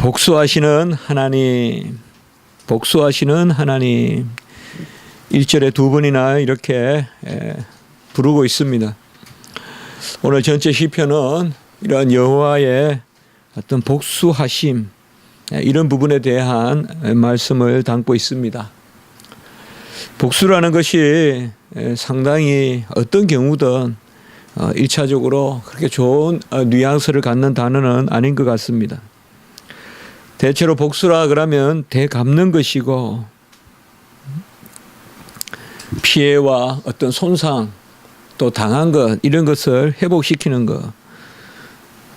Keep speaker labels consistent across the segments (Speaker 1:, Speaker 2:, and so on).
Speaker 1: 복수하시는 하나님, 복수하시는 하나님. 1절에 두 번이나 이렇게 부르고 있습니다. 오늘 전체 시편은 이런 여호와의 어떤 복수하심, 이런 부분에 대한 말씀을 담고 있습니다. 복수라는 것이 상당히 어떤 경우든 1차적으로 그렇게 좋은 뉘앙스를 갖는 단어는 아닌 것 같습니다. 대체로 복수라 그러면 되갚는 것이고 피해와 어떤 손상 또 당한 것 이런 것을 회복시키는 것,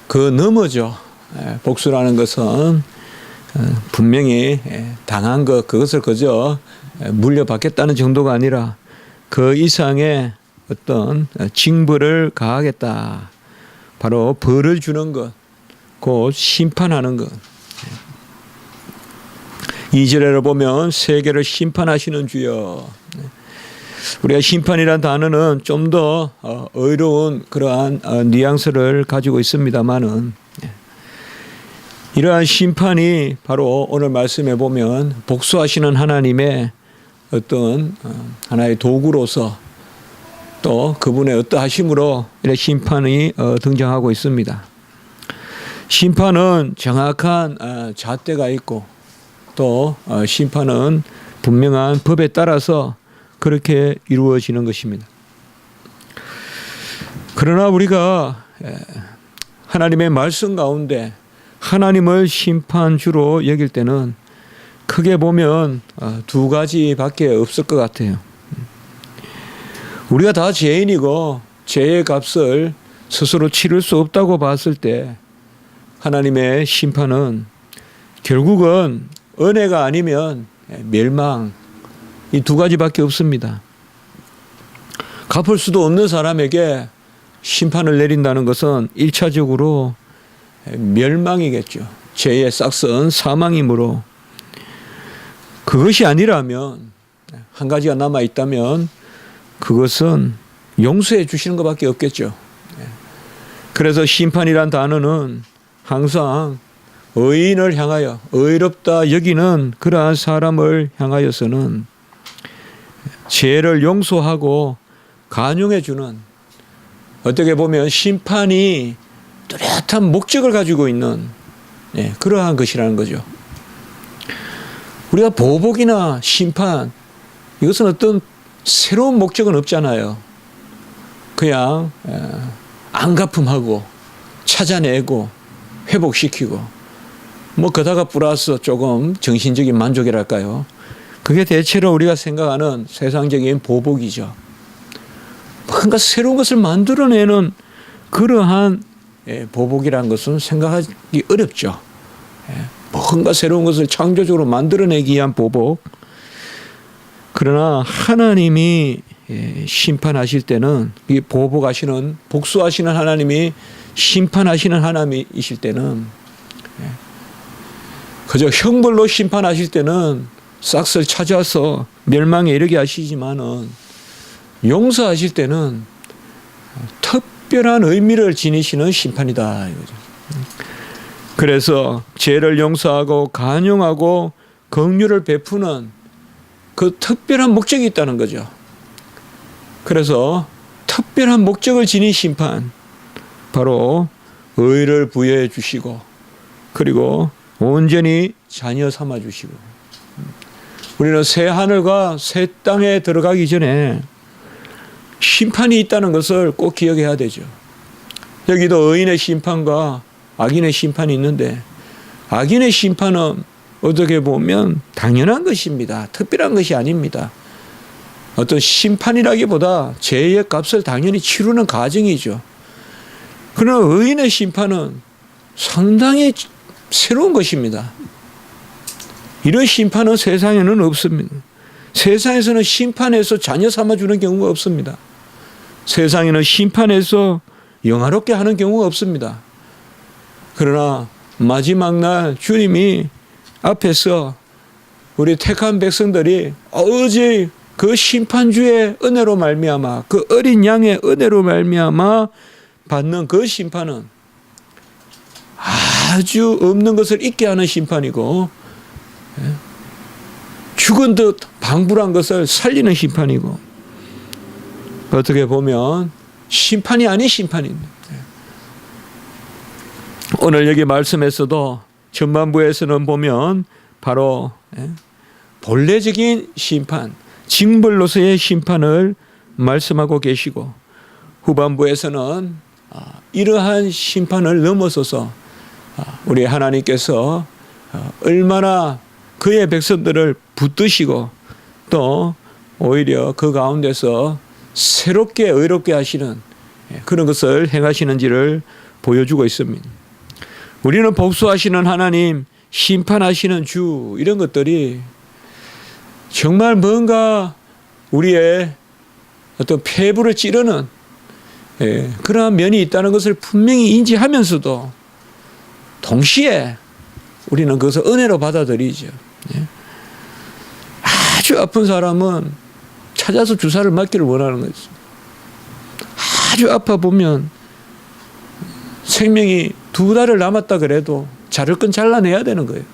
Speaker 1: 그 너머죠. 복수라는 것은 분명히 당한 것 그것을 그저 물려받겠다는 정도가 아니라 그 이상의 어떤 징벌을 가하겠다. 바로 벌을 주는 것, 곧 심판하는 것. 2절에 보면 세계를 심판하시는 주여. 우리가 심판이란 단어는 좀 더 의로운 그러한 뉘앙스를 가지고 있습니다만은 이러한 심판이 바로 오늘 말씀해 보면 복수하시는 하나님의 어떤 하나의 도구로서 또 그분의 어떠하심으로 이렇게 심판이 등장하고 있습니다. 심판은 정확한 잣대가 있고 또 심판은 분명한 법에 따라서 그렇게 이루어지는 것입니다. 그러나 우리가 하나님의 말씀 가운데 하나님을 심판주로 여길 때는 크게 보면 두 가지밖에 없을 것 같아요. 우리가 다 죄인이고 죄의 값을 스스로 치를 수 없다고 봤을 때 하나님의 심판은 결국은 은혜가 아니면 멸망, 이 두 가지밖에 없습니다. 갚을 수도 없는 사람에게 심판을 내린다는 것은 1차적으로 멸망이겠죠. 죄의 싹슨 사망이므로. 그것이 아니라면 한 가지가 남아있다면 그것은 용서해 주시는 것밖에 없겠죠. 그래서 심판이란 단어는 항상 의인을 향하여 의롭다 여기는 그러한 사람을 향하여서는 죄를 용서하고 간용해 주는, 어떻게 보면 심판이 뚜렷한 목적을 가지고 있는 그러한 것이라는 거죠. 우리가 보복이나 심판, 이것은 어떤 새로운 목적은 없잖아요. 그냥 안갚음하고 찾아내고 회복시키고 뭐 그다가 플러스 조금 정신적인 만족이랄까요. 그게 대체로 우리가 생각하는 세상적인 보복이죠. 뭔가 새로운 것을 만들어내는 그러한 보복이라는 것은 생각하기 어렵죠. 뭔가 새로운 것을 창조적으로 만들어내기 위한 보복. 그러나 하나님이 심판하실 때는, 이 보복하시는, 복수하시는 하나님이 심판하시는 하나님이실 때는, 그저 형벌로 심판하실 때는 싹을 찾아서 멸망에 이르게 하시지만은 용서하실 때는 특별한 의미를 지니시는 심판이다 이거죠. 그래서 죄를 용서하고 간용하고 긍휼을 베푸는 그 특별한 목적이 있다는 거죠. 그래서 특별한 목적을 지닌 심판, 바로 의를 부여해 주시고 그리고 온전히 자녀 삼아 주시고, 우리는 새 하늘과 새 땅에 들어가기 전에 심판이 있다는 것을 꼭 기억해야 되죠. 여기도 의인의 심판과 악인의 심판이 있는데, 악인의 심판은 어떻게 보면 당연한 것입니다. 특별한 것이 아닙니다. 어떤 심판이라기보다 죄의 값을 당연히 치르는 과정이죠. 그러나 의인의 심판은 상당히 새로운 것입니다. 이런 심판은 세상에는 없습니다. 세상에서는 심판해서 자녀 삼아주는 경우가 없습니다. 세상에는 심판해서 영화롭게 하는 경우가 없습니다. 그러나 마지막 날 주님이 앞에서 우리 택한 백성들이 오직 그 심판주의 은혜로 말미암아, 그 어린 양의 은혜로 말미암아 받는 그 심판은 아주 없는 것을 있게 하는 심판이고, 죽은 듯 방불한 것을 살리는 심판이고, 어떻게 보면 심판이 아닌 심판입니다. 오늘 여기 말씀에서도 전반부에서는 보면 바로 본래적인 심판, 징벌로서의 심판을 말씀하고 계시고, 후반부에서는 이러한 심판을 넘어서서 우리 하나님께서 얼마나 그의 백성들을 붙드시고 또 오히려 그 가운데서 새롭게 의롭게 하시는 그런 것을 행하시는지를 보여주고 있습니다. 우리는 복수하시는 하나님, 심판하시는 주, 이런 것들이 정말 뭔가 우리의 어떤 폐부를 찌르는 그러한 면이 있다는 것을 분명히 인지하면서도 동시에 우리는 그것을 은혜로 받아들이죠. 아주 아픈 사람은 찾아서 주사를 맞기를 원하는 거죠. 아주 아파 보면 생명이 2달을 남았다 그래도 자를 건 잘라내야 되는 거예요.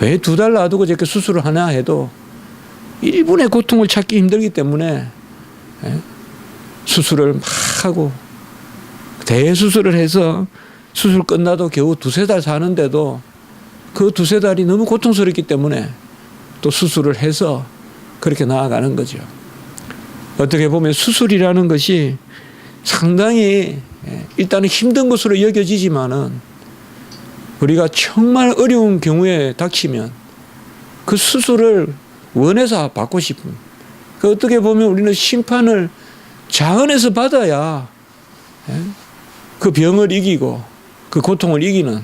Speaker 1: 왜 2달 놔두고 저렇게 수술을 하나 해도 1분의 고통을 찾기 힘들기 때문에 수술을 막 하고 대수술을 해서 수술 끝나도 겨우 2-3달 사는데도 그 2-3달이 너무 고통스럽기 때문에 또 수술을 해서 그렇게 나아가는 거죠. 어떻게 보면 수술이라는 것이 상당히 일단은 힘든 것으로 여겨지지만은 우리가 정말 어려운 경우에 닥치면 그 수술을 원해서 받고 싶은, 그 어떻게 보면 우리는 심판을 자은해서 받아야 그 병을 이기고 그 고통을 이기는,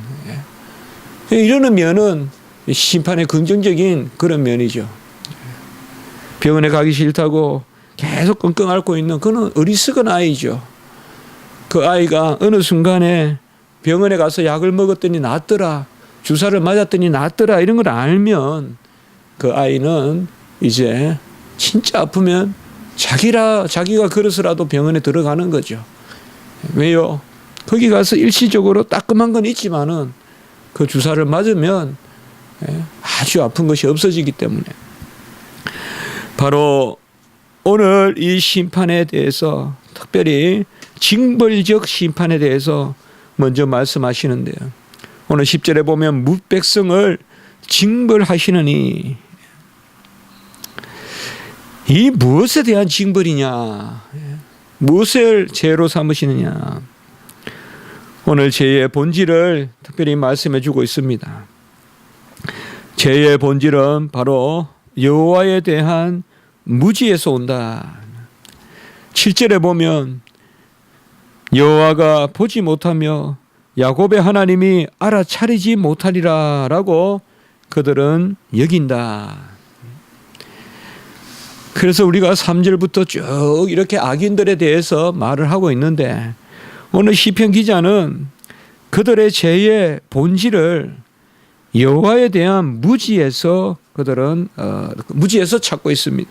Speaker 1: 이러는 면은 심판의 긍정적인 그런 면이죠. 병원에 가기 싫다고 계속 끙끙 앓고 있는 그는 어리석은 아이죠. 그 아이가 어느 순간에 병원에 가서 약을 먹었더니 낫더라, 주사를 맞았더니 낫더라, 이런 걸 알면 그 아이는 이제 진짜 아프면 자기가 걸어서라도 병원에 들어가는 거죠. 왜요? 거기 가서 일시적으로 따끔한 건 있지만은 그 주사를 맞으면 아주 아픈 것이 없어지기 때문에, 바로 오늘 이 심판에 대해서, 특별히 징벌적 심판에 대해서 먼저 말씀하시는데요. 오늘 10절에 보면 뭇백성을 징벌하시느니, 이 무엇에 대한 징벌이냐, 무엇을 죄로 삼으시느냐. 오늘 죄의 본질을 특별히 말씀해 주고 있습니다. 죄의 본질은 바로 여호와에 대한 무지에서 온다. 7절에 보면 여호와가 보지 못하며 야곱의 하나님이 알아차리지 못하리라 라고 그들은 여긴다. 그래서 우리가 3절부터 쭉 이렇게 악인들에 대해서 말을 하고 있는데, 오늘 시편 기자는 그들의 죄의 본질을 여호와에 대한 무지에서 그들은 무지에서 찾고 있습니다.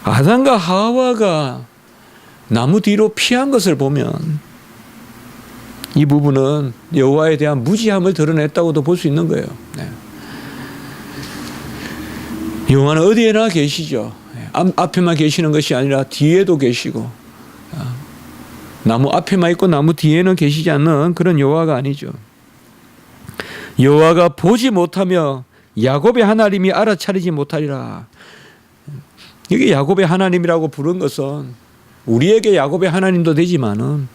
Speaker 1: 아담과 하와가 나무 뒤로 피한 것을 보면 이 부분은 여호와에 대한 무지함을 드러냈다고도 볼 수 있는 거예요. 여호와는 어디에나 계시죠. 앞에만 계시는 것이 아니라 뒤에도 계시고, 나무 앞에만 있고 나무 뒤에는 계시지 않는 그런 여호와가 아니죠. 여호와가 보지 못하며 야곱의 하나님이 알아차리지 못하리라. 여기 야곱의 하나님이라고 부른 것은 우리에게 야곱의 하나님도 되지만은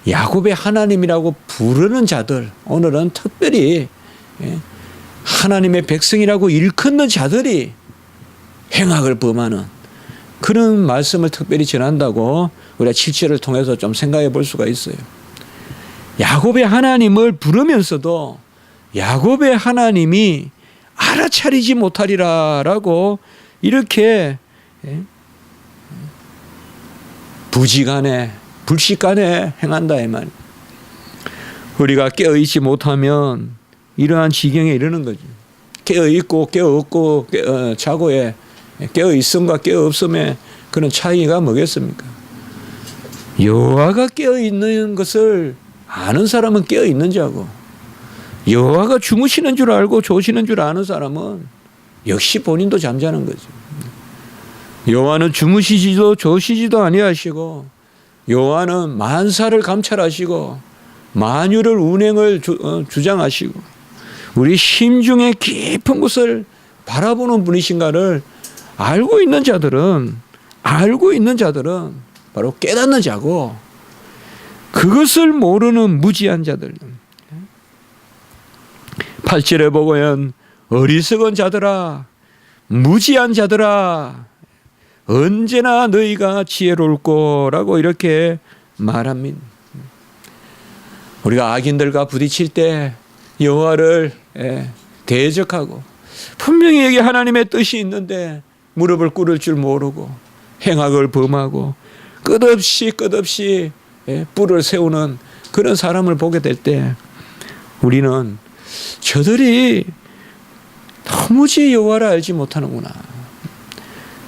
Speaker 1: 야곱의 하나님이라고 부르는 자들, 오늘은 특별히 하나님의 백성이라고 일컫는 자들이 행악을 범하는 그런 말씀을 특별히 전한다고 우리가 7절을 통해서 좀 생각해 볼 수가 있어요. 야곱의 하나님을 부르면서도 야곱의 하나님이 알아차리지 못하리라 라고 이렇게 부지간에 불식간에 행한다 이 말. 우리가 깨어있지 못하면 이러한 지경에 이르는 거죠. 깨어있고 깨어없고 자고에 깨어있음과 깨어없음의 그런 차이가 뭐겠습니까? 여호와가 깨어있는 것을 아는 사람은 깨어 있는 자고, 여호와가 주무시는 줄 알고 조시는 줄 아는 사람은 역시 본인도 잠자는 거죠. 여호와는 주무시지도 조시지도 아니하시고, 여호와는 만사를 감찰하시고 만유를 운행을 주장하시고 우리 심중의 깊은 곳을 바라보는 분이신가를 알고 있는 자들은 바로 깨닫는 자고, 그것을 모르는 무지한 자들. 8절에 보면 어리석은 자들아, 무지한 자들아, 언제나 너희가 지혜로울 거라고 이렇게 말합니다. 우리가 악인들과 부딪힐 때 여호와를 대적하고 분명히 여기 하나님의 뜻이 있는데 무릎을 꿇을 줄 모르고 행악을 범하고 끝없이 뿔을 세우는 그런 사람을 보게 될 때 우리는 저들이 도무지 여호와를 알지 못하는구나.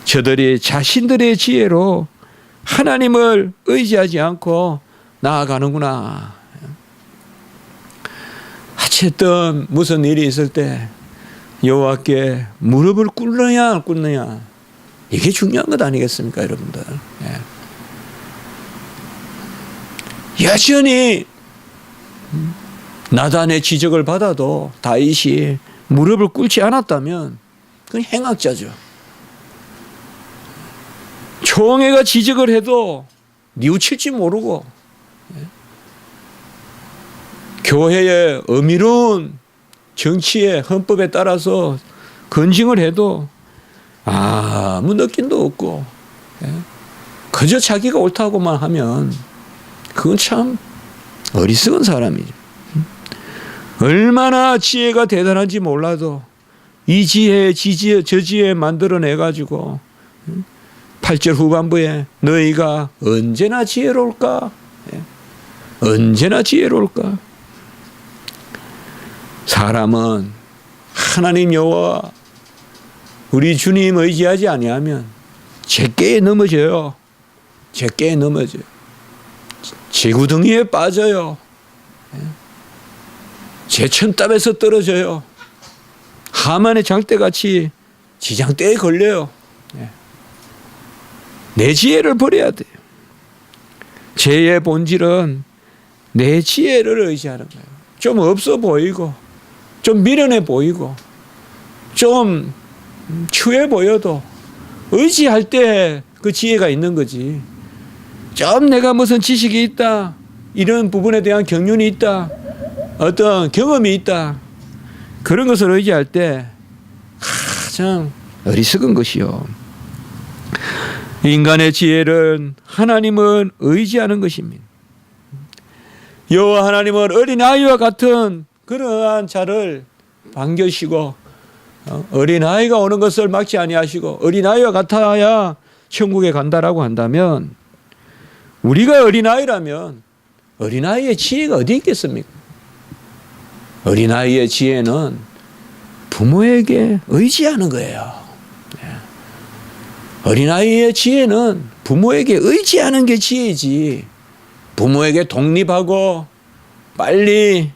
Speaker 1: 저들이 자신들의 지혜로 하나님을 의지하지 않고 나아가는구나. 어쨌든 무슨 일이 있을 때 여호와께 무릎을 꿇느냐 안 꿇느냐, 이게 중요한 것 아니겠습니까, 여러분들? 여전히 나단의 지적을 받아도 다윗이 무릎을 꿇지 않았다면 그건 행악자죠. 총회가 지적을 해도 뉘우칠지 모르고 교회의 어미로운 정치의 헌법에 따라서 건징을 해도 아무 느낌도 없고 그저 자기가 옳다고만 하면 그건 참 어리석은 사람이죠. 얼마나 지혜가 대단한지 몰라도 이 지혜 저 지혜 만들어내가지고 8절 후반부에 너희가 언제나 지혜로울까? 언제나 지혜로울까? 사람은 하나님 여호와 우리 주님 의지하지 아니하면 제께에 넘어져요. 제께에 넘어져요. 제구덩이에 빠져요. 제천땀에서 떨어져요. 하만의 장대같이 지장대에 걸려요. 내 지혜를 버려야 돼요. 죄의 본질은 내 지혜를 의지하는 거예요. 좀 없어 보이고 좀 미련해 보이고 좀 추해 보여도 의지할 때 그 지혜가 있는 거지. 좀 내가 무슨 지식이 있다, 이런 부분에 대한 경륜이 있다, 어떤 경험이 있다, 그런 것을 의지할 때 가장 어리석은 것이요. 인간의 지혜는 하나님은 의지하는 것입니다. 여호와 하나님은 어린아이와 같은 그러한 자를 반겨시고 어린아이가 오는 것을 막지 아니하시고 어린아이와 같아야 천국에 간다라고 한다면, 우리가 어린아이라면 어린아이의 지혜가 어디 있겠습니까? 어린아이의 지혜는 부모에게 의지하는 거예요. 어린아이의 지혜는 부모에게 의지하는 게 지혜지, 부모에게 독립하고 빨리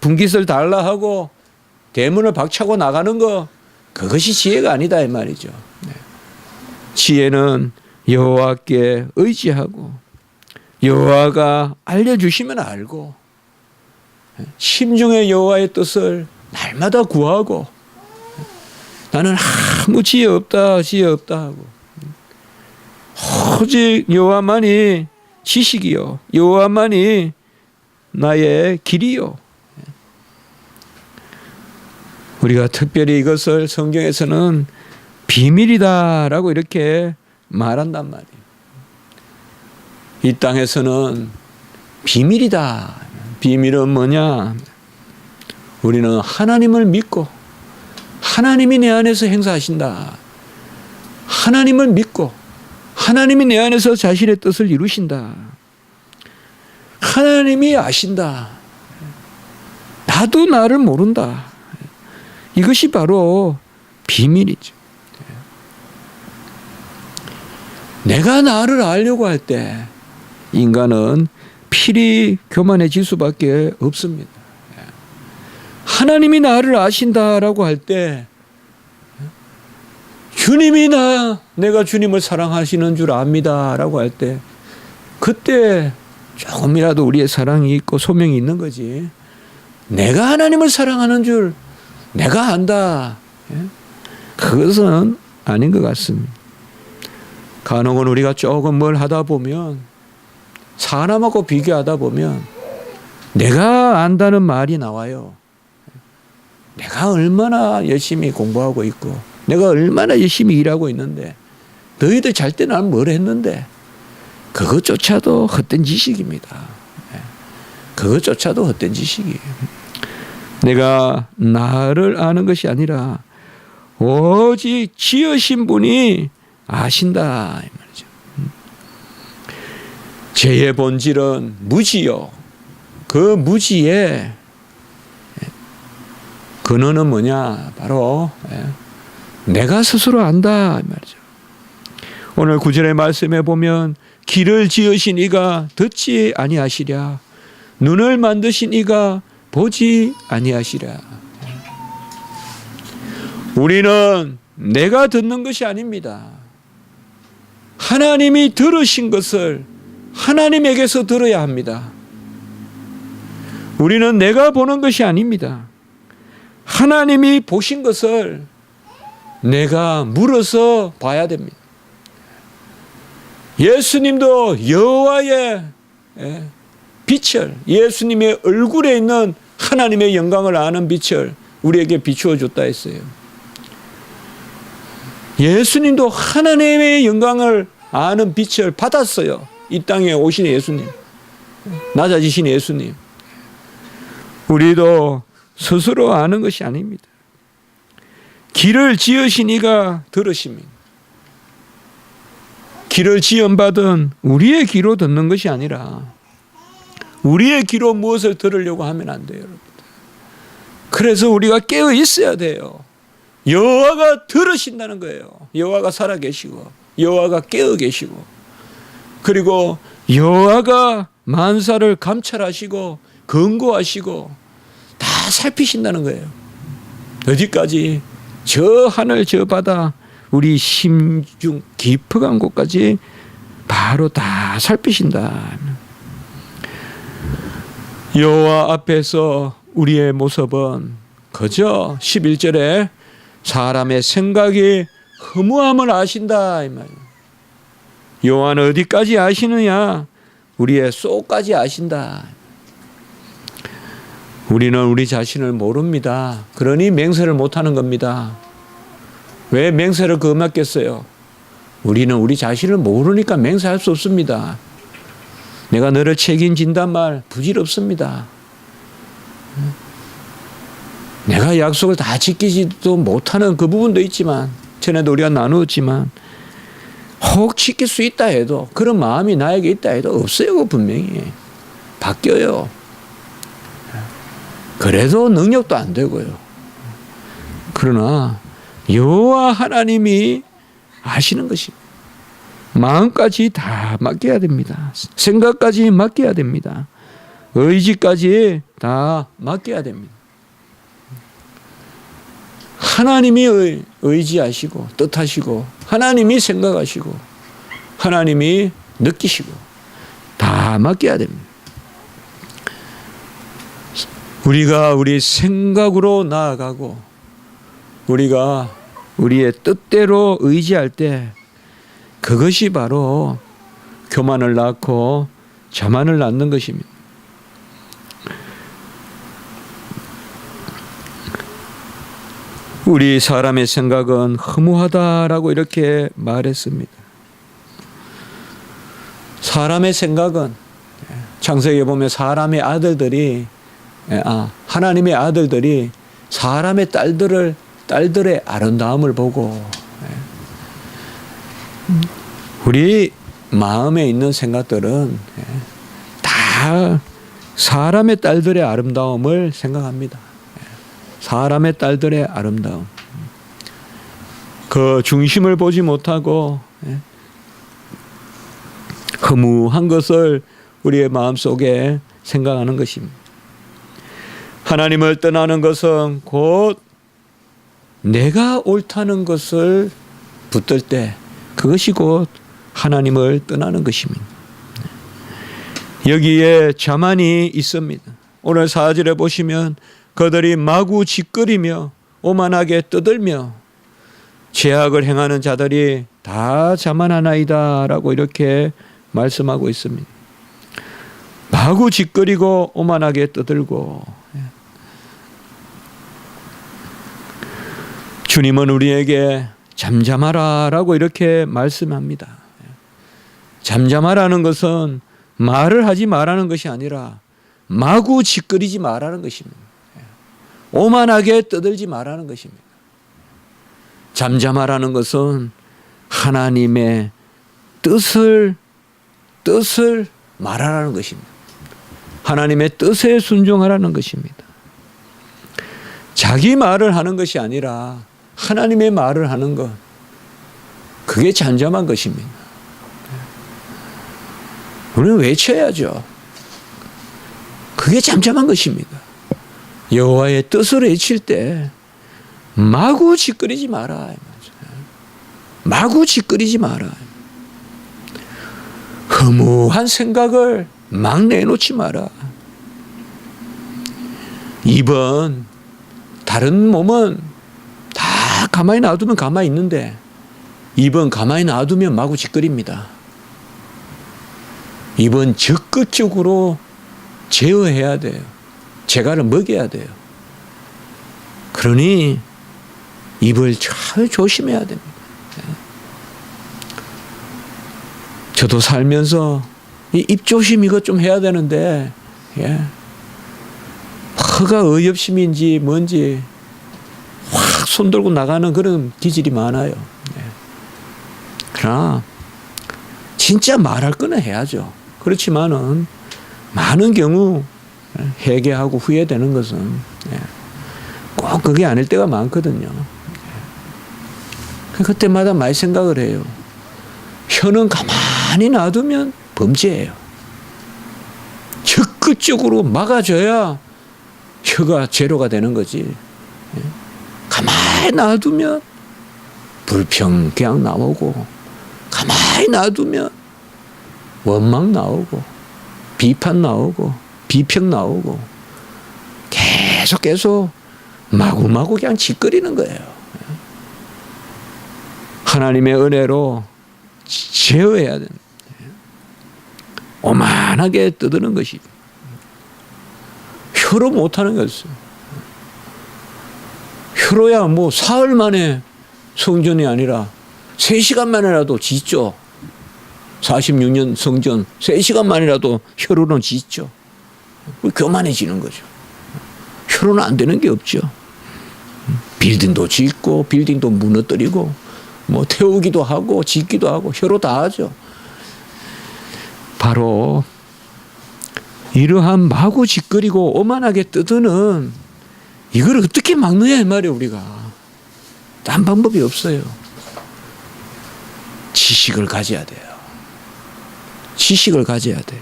Speaker 1: 분깃을 달라 하고 대문을 박차고 나가는 거, 그것이 지혜가 아니다 이 말이죠. 지혜는 여호와께 의지하고 여호와가 알려주시면 알고 심중에 여호와의 뜻을 날마다 구하고 나는 아무 지혜 없다 하고 오직 여호와만이 지식이요 여호와만이 나의 길이요. 우리가 특별히 이것을 성경에서는 비밀이다라고 이렇게 말한단 말이에요. 이 땅에서는 비밀이다. 비밀은 뭐냐? 우리는 하나님을 믿고 하나님이 내 안에서 행사하신다. 하나님을 믿고 하나님이 내 안에서 자신의 뜻을 이루신다. 하나님이 아신다. 나도 나를 모른다. 이것이 바로 비밀이죠. 내가 나를 알려고 할 때 인간은 필히 교만해질 수밖에 없습니다. 하나님이 나를 아신다라고 할 때 주님이 내가 주님을 사랑하시는 줄 압니다라고 할 때 그때 조금이라도 우리의 사랑이 있고 소명이 있는 거지. 내가 하나님을 사랑하는 줄 내가 안다. 그것은 아닌 것 같습니다. 간혹은 우리가 조금 뭘 하다 보면 사람하고 비교하다 보면 내가 안다는 말이 나와요. 내가 얼마나 열심히 공부하고 있고 내가 얼마나 열심히 일하고 있는데 너희들 잘 때 나는 뭘 했는데 그것조차도 헛된 지식입니다. 그것조차도 헛된 지식이에요. 내가 나를 아는 것이 아니라 오직 지으신 분이 아신다 이 말이죠. 죄의 본질은 무지요. 그 무지의 근원은 뭐냐? 바로 내가 스스로 안다 이 말이죠. 오늘 9절의 말씀에 보면 귀를 지으신 이가 듣지 아니하시랴 눈을 만드신 이가 보지 아니하시랴. 우리는 내가 듣는 것이 아닙니다. 하나님이 들으신 것을 하나님에게서 들어야 합니다. 우리는 내가 보는 것이 아닙니다. 하나님이 보신 것을 내가 물어서 봐야 됩니다. 예수님도 여호와의 빛을, 예수님의 얼굴에 있는 하나님의 영광을 아는 빛을 우리에게 비추어 줬다 했어요. 예수님도 하나님의 영광을 아는 빛을 받았어요. 이 땅에 오신 예수님, 낮아지신 예수님. 우리도 스스로 아는 것이 아닙니다. 길을 지으신 이가 들으십니다. 길을 지음받은 우리의 귀로 듣는 것이 아니라 우리의 귀로 무엇을 들으려고 하면 안 돼요. 여러분. 그래서 우리가 깨어 있어야 돼요. 여호와가 들으신다는 거예요. 여호와가 살아계시고 여호와가 깨어 계시고 그리고 여호와가 만사를 감찰하시고 권고하시고 다 살피신다는 거예요. 어디까지? 저 하늘 저 바다 우리 심중 깊은 곳까지 바로 다 살피신다. 여호와 앞에서 우리의 모습은 그저 11절에 사람의 생각이 허무함을 아신다 이 말이에요. 여호와는 어디까지 아시느냐? 우리의 속까지 아신다. 우리는 우리 자신을 모릅니다. 그러니 맹세를 못하는 겁니다. 왜 맹세를 금했겠어요? 우리는 우리 자신을 모르니까 맹세할 수 없습니다. 내가 너를 책임진단 말 부질없습니다. 내가 약속을 다 지키지도 못하는 그 부분도 있지만 전에도 우리가 나누었지만 혹 지킬 수 있다 해도 그런 마음이 나에게 있다 해도 없어요. 그 분명히 바뀌어요. 그래도 능력도 안 되고요. 그러나 여호와 하나님이 아시는 것입니다. 마음까지 다 맡겨야 됩니다. 생각까지 맡겨야 됩니다. 의지까지 다 맡겨야 됩니다. 하나님이 의지하시고 뜻하시고 하나님이 생각하시고 하나님이 느끼시고 다 맡겨야 됩니다. 우리가 우리 생각으로 나아가고 우리가 우리의 뜻대로 의지할 때 그것이 바로 교만을 낳고 자만을 낳는 것입니다. 우리 사람의 생각은 허무하다라고 이렇게 말했습니다. 사람의 생각은 창세기에 보면 사람의 아들들이 하나님의 아들들이 사람의 딸들의 아름다움을 보고 우리 마음에 있는 생각들은 다 사람의 딸들의 아름다움을 생각합니다. 사람의 딸들의 아름다움. 그 중심을 보지 못하고 허무한 것을 우리의 마음속에 생각하는 것입니다. 하나님을 떠나는 것은 곧 내가 옳다는 것을 붙들 때 그것이 곧 하나님을 떠나는 것입니다. 여기에 자만이 있습니다. 오늘 4절에 보시면 그들이 마구 짓거리며 오만하게 떠들며 죄악을 행하는 자들이 다 자만하나이다 라고 이렇게 말씀하고 있습니다. 마구 짓거리고 오만하게 떠들고, 주님은 우리에게 잠잠하라 라고 이렇게 말씀합니다. 잠잠하라는 것은 말을 하지 말라는 것이 아니라 마구 짓거리지 말라는 것입니다. 오만하게 떠들지 말라는 것입니다. 잠잠하라는 것은 하나님의 뜻을 말하라는 것입니다. 하나님의 뜻에 순종하라는 것입니다. 자기 말을 하는 것이 아니라 하나님의 말을 하는 것, 그게 잠잠한 것입니다. 우리는 외쳐야죠. 그게 잠잠한 것입니다. 여호와의 뜻을 외칠 때 마구 짓거리지 마라. 마구 짓거리지 마라. 허무한 생각을 막 내놓지 마라. 입은, 다른 몸은 다 가만히 놔두면 가만히 있는데 입은 가만히 놔두면 마구 짓거립니다. 입은 적극적으로 제어해야 돼요. 재갈을 먹여야 돼요. 그러니 입을 잘 조심해야 됩니다. 저도 살면서 이 입조심 이것 좀 해야 되는데, 허가 의협심인지 뭔지 확 손들고 나가는 그런 기질이 많아요. 그러나 진짜 말할 거는 해야죠. 그렇지만은 많은 경우 회개하고 후회되는 것은 꼭 그게 아닐 때가 많거든요. 그때마다 많이 생각을 해요. 혀는 가만히 놔두면 범죄예요. 적극적으로 막아줘야 혀가 죄로가 되는 거지. 가만히 놔두면 불평 그냥 나오고, 가만히 놔두면 원망 나오고, 비판 나오고, 비평 나오고, 계속 마구마구 그냥 짓거리는 거예요. 하나님의 은혜로 제어해야 됩니다. 오만하게 떠드는 것이 혀로 못하는 게 없어요. 혀로야 뭐 사흘 만에 성전이 아니라 3시간 만이라도 짓죠. 46년 성전 3시간 만이라도 혀로는 짓죠. 교만해지는 거죠. 혀로는 안 되는 게 없죠. 빌딩도 짓고 빌딩도 무너뜨리고 뭐 태우기도 하고 짓기도 하고 혀로 다 하죠. 바로 이러한 마구 짓거리고 오만하게 떠드는 이걸 어떻게 막느냐 이 말이에요. 우리가 딴 방법이 없어요. 지식을 가져야 돼요. 지식을 가져야 돼요.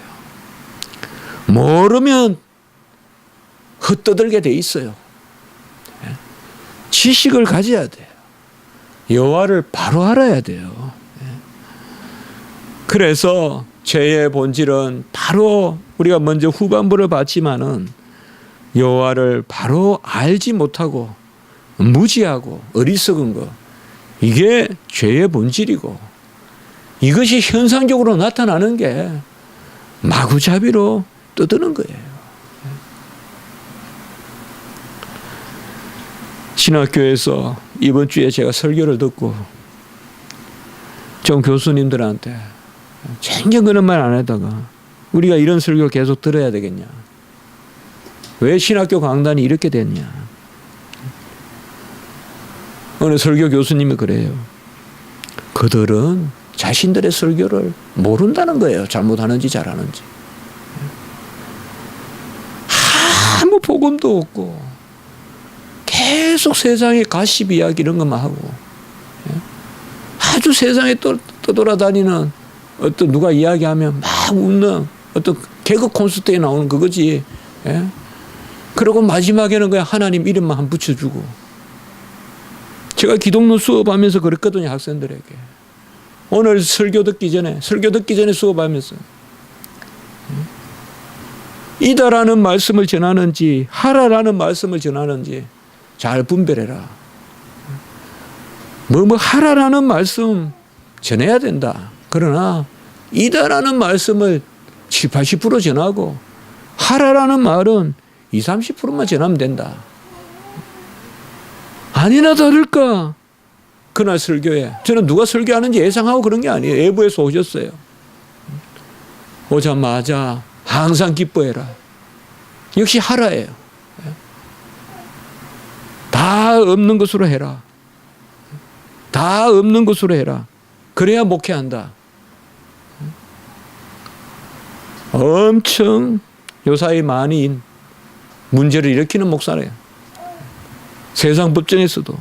Speaker 1: 모르면 헛떠들게 돼 있어요. 지식을 가져야 돼요. 여호와를 바로 알아야 돼요. 그래서 죄의 본질은 바로 우리가 먼저 후반부를 봤지만은 여호와를 바로 알지 못하고 무지하고 어리석은 것, 이게 죄의 본질이고, 이것이 현상적으로 나타나는 게 마구잡이로 떠드는 거예요. 신학교에서 이번 주에 제가 설교를 듣고 좀 교수님들한테 전혀 그런 말 안 하다가 우리가 이런 설교를 계속 들어야 되겠냐, 왜 신학교 강단이 이렇게 됐냐. 어느 설교 교수님이 그래요. 그들은 자신들의 설교를 모른다는 거예요. 잘못하는지 잘하는지. 아무 복음도 없고 계속 세상의 가십 이야기 이런 것만 하고, 아주 세상에 떠돌아다니는 어떤 누가 이야기하면 막 웃는 어떤 개그 콘서트에 나오는 그거지. 예? 그리고 마지막에는 그냥 하나님 이름만 한 붙여주고. 제가 기독론 수업하면서 그랬거든요, 학생들에게. 오늘 설교 듣기 전에 수업하면서 이다라는 말씀을 전하는지 하라라는 말씀을 전하는지 잘 분별해라. 뭐 하라라는 말씀 전해야 된다. 그러나 이다라는 말씀을 7, 80% 전하고 하라라는 말은 20, 30%만 전하면 된다. 아니나 다를까 그날 설교에 저는 누가 설교하는지 예상하고 그런 게 아니에요. 외부에서 오셨어요. 오자마자 항상 기뻐해라. 역시 하라예요. 다 없는 것으로 해라. 다 없는 것으로 해라. 그래야 목회한다. 엄청 요사이 많이 문제를 일으키는 목사래요. 세상 법정에서도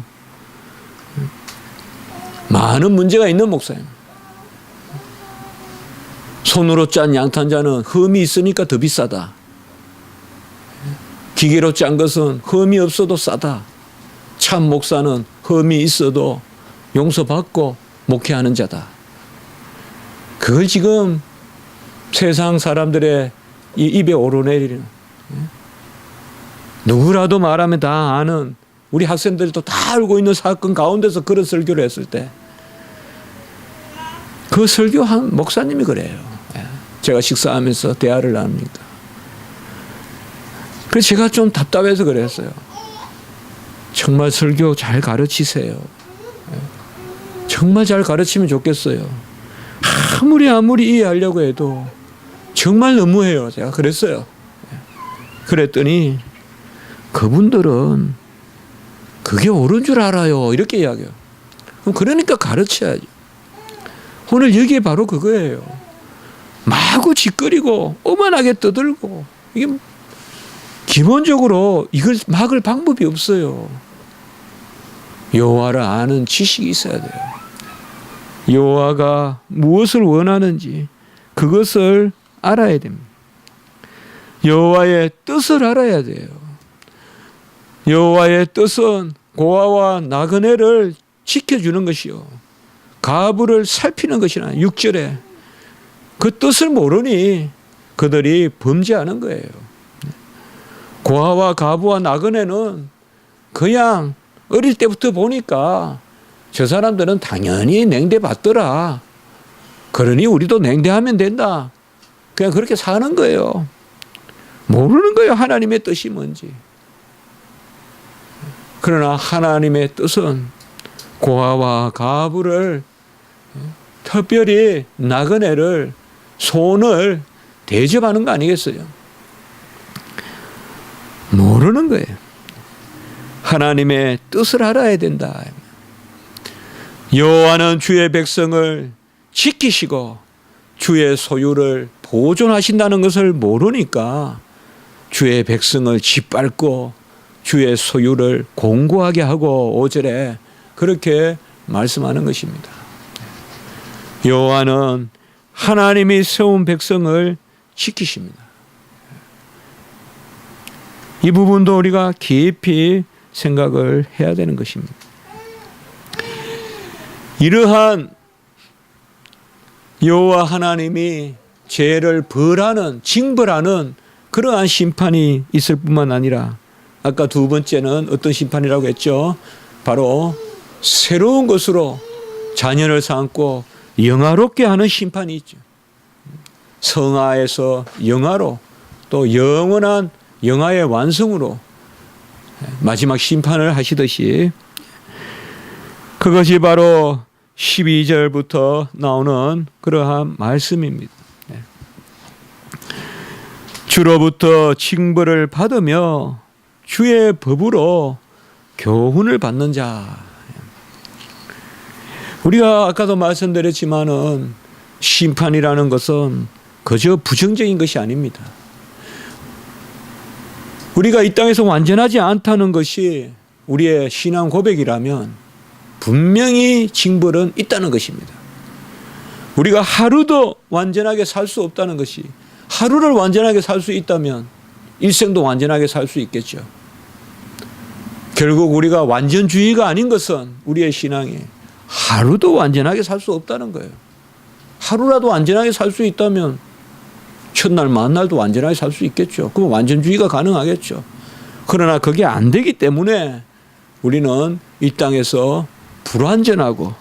Speaker 1: 많은 문제가 있는 목사예요. 손으로 짠 양탄자는 흠이 있으니까 더 비싸다. 기계로 짠 것은 흠이 없어도 싸다. 참 목사는 흠이 있어도 용서받고 목회하는 자다. 그걸 지금 세상 사람들의 이 입에 오르내리는, 누구라도 말하면 다 아는, 우리 학생들도 다 알고 있는 사건 가운데서 그런 설교를 했을 때 그 설교한 목사님이 그래요. 제가 식사하면서 대화를 나누니까. 그래서 제가 좀 답답해서 그랬어요. 정말 설교 잘 가르치세요. 정말 잘 가르치면 좋겠어요. 아무리 이해하려고 해도 정말 너무해요. 제가 그랬어요. 그랬더니 그분들은 그게 옳은 줄 알아요. 이렇게 이야기해요. 그럼 그러니까 가르쳐야죠. 오늘 여기에 바로 그거예요. 마구 짓거리고 오만하게 떠들고, 이게 기본적으로 이걸 막을 방법이 없어요. 여호와를 아는 지식이 있어야 돼요. 여호와가 무엇을 원하는지 그것을 알아야 됩니다. 여호와의 뜻을 알아야 돼요. 여호와의 뜻은 고아와 나그네를 지켜주는 것이요, 가부를 살피는 것이나 6절에 그 뜻을 모르니 그들이 범죄하는 거예요. 고아와 가부와 나그네는 그냥 어릴 때부터 보니까 저 사람들은 당연히 냉대 받더라. 그러니 우리도 냉대하면 된다. 그냥 그렇게 사는 거예요. 모르는 거예요. 하나님의 뜻이 뭔지. 그러나 하나님의 뜻은 고아와 가부를, 특별히 나그네를, 손을 대접하는 거 아니겠어요? 모르는 거예요. 하나님의 뜻을 알아야 된다. 여호와는 주의 백성을 지키시고 주의 소유를 보존하신다는 것을 모르니까 주의 백성을 짓밟고 주의 소유를 공고하게 하고 5절에 그렇게 말씀하는 것입니다. 여호와는 하나님이 세운 백성을 지키십니다. 이 부분도 우리가 깊이 생각을 해야 되는 것입니다. 이러한 여호와 하나님이 죄를 벌하는, 징벌하는 그러한 심판이 있을 뿐만 아니라, 아까 두 번째는 어떤 심판이라고 했죠? 바로 새로운 것으로 자녀를 삼고 영화롭게 하는 심판이 있죠. 성화에서 영화로, 또 영원한 영화의 완성으로 마지막 심판을 하시듯이, 그것이 바로 12절부터 나오는 그러한 말씀입니다. 주로부터 징벌을 받으며 주의 법으로 교훈을 받는 자. 우리가 아까도 말씀드렸지만은 심판이라는 것은 그저 부정적인 것이 아닙니다. 우리가 이 땅에서 완전하지 않다는 것이 우리의 신앙 고백이라면 분명히 징벌은 있다는 것입니다. 우리가 하루도 완전하게 살 수 없다는 것이, 하루를 완전하게 살 수 있다면 일생도 완전하게 살 수 있겠죠. 결국 우리가 완전주의가 아닌 것은 우리의 신앙이 하루도 완전하게 살 수 없다는 거예요. 하루라도 완전하게 살 수 있다면 첫날 만날도 완전하게 살 수 있겠죠. 그럼 완전주의가 가능하겠죠. 그러나 그게 안 되기 때문에 우리는 이 땅에서 불완전하고